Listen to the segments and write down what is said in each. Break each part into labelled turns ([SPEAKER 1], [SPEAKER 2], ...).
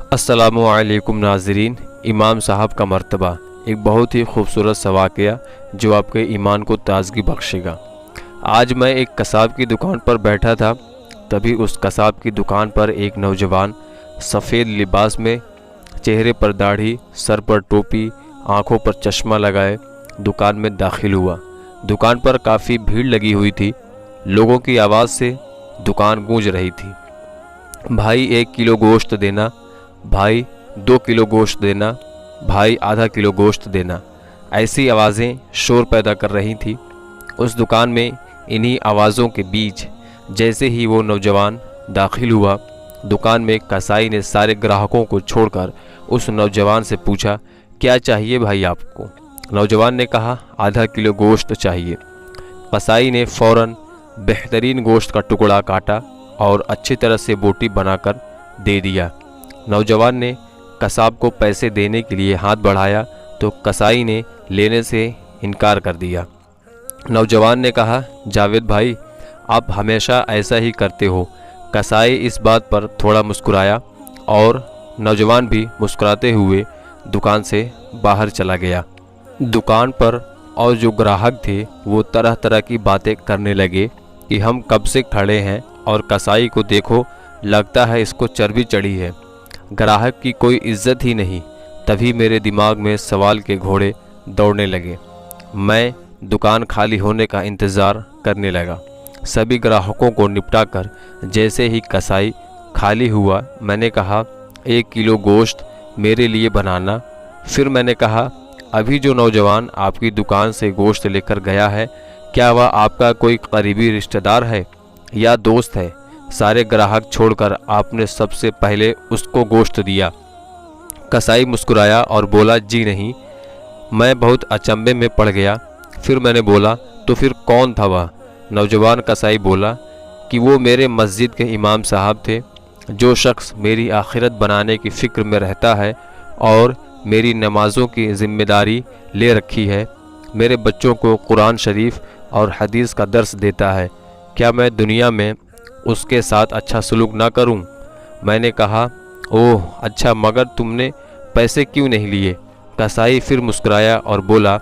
[SPEAKER 1] अस्सलामु अलैकुम नाज़रीन। इमाम साहब का मर्तबा एक बहुत ही खूबसूरत सा वाक़या जो आपके ईमान को ताज़गी बख्शेगा। आज मैं एक कसाब की दुकान पर बैठा था, तभी उस कसाब की दुकान पर एक नौजवान सफ़ेद लिबास में, चेहरे पर दाढ़ी, सर पर टोपी, आँखों पर चश्मा लगाए दुकान में दाखिल हुआ। दुकान पर काफ़ी भीड़ लगी हुई थी। लोगों की आवाज़ से दुकान गूंज रही थी। भाई 1 किलो गोश्त देना, भाई 2 किलो गोश्त देना, भाई आधा किलो गोश्त देना, ऐसी आवाज़ें शोर पैदा कर रही थी। उस दुकान में इन्हीं आवाज़ों के बीच जैसे ही वो नौजवान दाखिल हुआ, दुकान में कसाई ने सारे ग्राहकों को छोड़कर उस नौजवान से पूछा, क्या चाहिए भाई आपको? नौजवान ने कहा, आधा किलो गोश्त चाहिए। कसाई ने फ़ौरन बेहतरीन गोश्त का टुकड़ा काटा और अच्छी तरह से बोटी बनाकर दे दिया। नौजवान ने कसाब को पैसे देने के लिए हाथ बढ़ाया तो कसाई ने लेने से इनकार कर दिया। नौजवान ने कहा, जावेद भाई, आप हमेशा ऐसा ही करते हो। कसाई इस बात पर थोड़ा मुस्कुराया और नौजवान भी मुस्कुराते हुए दुकान से बाहर चला गया। दुकान पर और जो ग्राहक थे वो तरह तरह की बातें करने लगे कि हम कब से खड़े हैं और कसाई को देखो, लगता है इसको चर्बी चढ़ी है। ग्राहक की कोई इज्जत ही नहीं। तभी मेरे दिमाग में सवाल के घोड़े दौड़ने लगे। मैं दुकान खाली होने का इंतज़ार करने लगा। सभी ग्राहकों को निपटाकर जैसे ही कसाई खाली हुआ, मैंने कहा, 1 किलो गोश्त मेरे लिए बनाना। फिर मैंने कहा, अभी जो नौजवान आपकी दुकान से गोश्त लेकर गया है, क्या वह आपका कोई करीबी रिश्तेदार है या दोस्त है? सारे ग्राहक छोड़कर आपने सबसे पहले उसको गोश्त दिया। कसाई मुस्कुराया और बोला, जी नहीं। मैं बहुत अचंभे में पड़ गया। फिर मैंने बोला, तो फिर कौन था वह? नौजवान कसाई बोला कि वो मेरे मस्जिद के इमाम साहब थे। जो शख्स मेरी आखिरत बनाने की फ़िक्र में रहता है और मेरी नमाज़ों की ज़िम्मेदारी ले रखी है, मेरे बच्चों को कुरान शरीफ और हदीस का दर्स देता है, क्या मैं दुनिया में उसके साथ अच्छा सलूक ना करूं? मैंने कहा, ओह अच्छा, मगर तुमने पैसे क्यों नहीं लिए? कसाई फिर मुस्कुराया और बोला,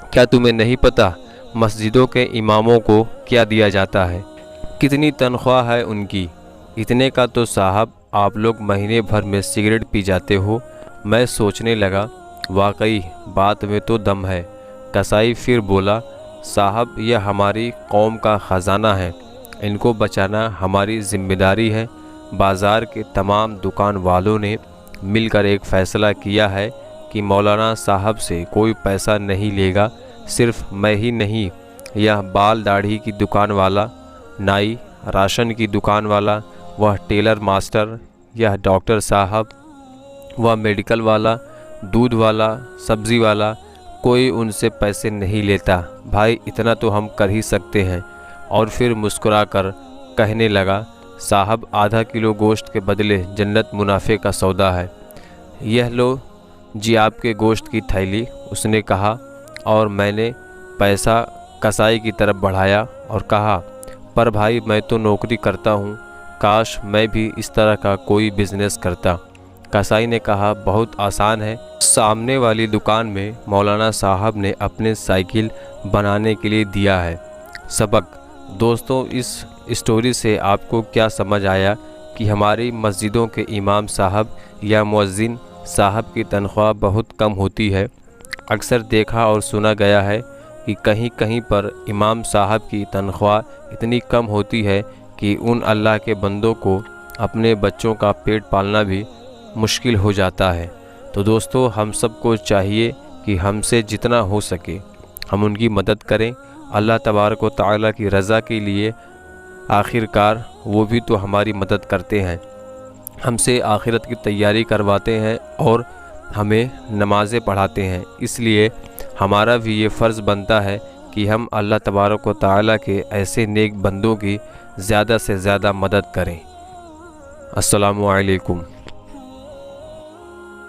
[SPEAKER 1] क्या तुम्हें नहीं पता मस्जिदों के इमामों को क्या दिया जाता है, कितनी तनख्वाह है उनकी? इतने का तो साहब आप लोग महीने भर में सिगरेट पी जाते हो। मैं सोचने लगा, वाकई बात में तो दम है। कसाई फिर बोला, साहब यह हमारी कौम का ख़जाना है, इनको बचाना हमारी ज़िम्मेदारी है। बाज़ार के तमाम दुकान वालों ने मिलकर एक फ़ैसला किया है कि मौलाना साहब से कोई पैसा नहीं लेगा। सिर्फ मैं ही नहीं, यह बाल दाढ़ी की दुकान वाला, नाई, राशन की दुकान वाला, वह टेलर मास्टर, यह डॉक्टर साहब, वह मेडिकल वाला, दूध वाला, सब्ज़ी वाला, कोई उनसे पैसे नहीं लेता। भाई इतना तो हम कर ही सकते हैं। और फिर मुस्कुराकर कहने लगा, साहब आधा किलो गोश्त के बदले जन्नत मुनाफे का सौदा है। यह लो जी आपके गोश्त की थैली, उसने कहा, और मैंने पैसा कसाई की तरफ बढ़ाया और कहा, पर भाई मैं तो नौकरी करता हूँ, काश मैं भी इस तरह का कोई बिज़नेस करता। कसाई ने कहा, बहुत आसान है। सामने वाली दुकान में मौलाना साहब ने अपने साइकिल बनाने के लिए दिया है सबक। दोस्तों, इस स्टोरी से आपको क्या समझ आया कि हमारी मस्जिदों के इमाम साहब या मुअज्जिन साहब की तनख्वाह बहुत कम होती है। अक्सर देखा और सुना गया है कि कहीं कहीं पर इमाम साहब की तनख्वाह इतनी कम होती है कि उन अल्लाह के बंदों को अपने बच्चों का पेट पालना भी मुश्किल हो जाता है। तो दोस्तों, हम सबको चाहिए कि हमसे जितना हो सके हम उनकी मदद करें। अल्लाह तबारक व तआला की रज़ा के लिए आखिरकार वो भी तो हमारी मदद करते हैं, हमसे आखिरत की तैयारी करवाते हैं और हमें नमाज़ें पढ़ाते हैं। इसलिए हमारा भी ये फ़र्ज़ बनता है कि हम अल्लाह तबारक व तआला के ऐसे नेक बंदों की ज़्यादा से ज़्यादा मदद करें। अस्सलामु अलैकुम।